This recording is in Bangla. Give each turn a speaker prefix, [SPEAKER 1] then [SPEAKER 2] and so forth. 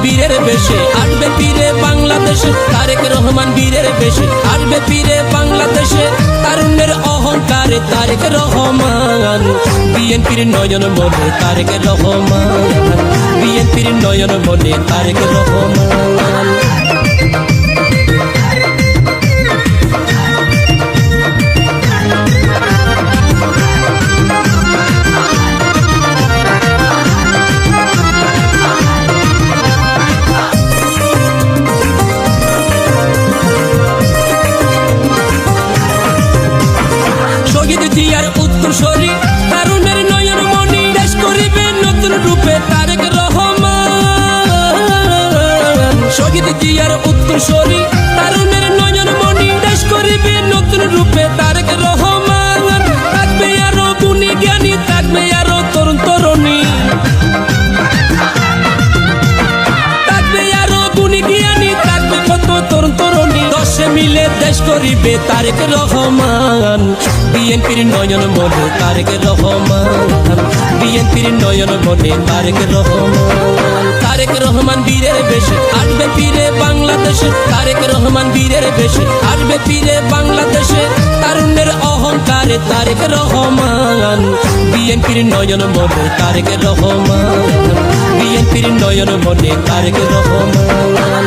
[SPEAKER 1] বীরের বেশে আসবে ফিরে বাংলাদেশে, তারেক রহমান বীরের বেশে আসবে ফিরে বাংলাদেশে, তারুণ্যের অহংকারে তারেক রহমান, বিএনপির নয়ন মনে তারেক রহমান, বিএনপির নয়ন মনে তারেক রহমান। শহীদ জিয়ার উত্তরসূরি তারুণের নয়ন মনি, দেশ করিবে নতুন রূপে তারেক রহমান। শহীদ জিয়ার উত্তরসূরি তারুণের নয়ন মনি, দেশ করিবে নতুন রূপে তারেক রহমান। থাকবে আরো গুণী জ্ঞানী, থাকবে আরো তরুণ তরুণী, থাকবে আরো গুণী জ্ঞানী, থাকবে কত তরুণ তরুণী, দশে মিলে দেশ করিবে তারেক রহমান, বিএনপির নয়ন মনে তারেক রহমান, বিএনপির নয়ন মনে তারেক রহমান। তারেক রহমান বীরের বেশে আসবে ফিরে বাংলাদেশে, তারেক রহমান বীরের বেশে আসবে ফিরে বাংলাদেশে, তারুণ্যের অহংকারে তারেক রহমান, বিএনপির নয়ন মনে তারেক রহমান, বিএনপির নয়ন মনে তারেক রহমান।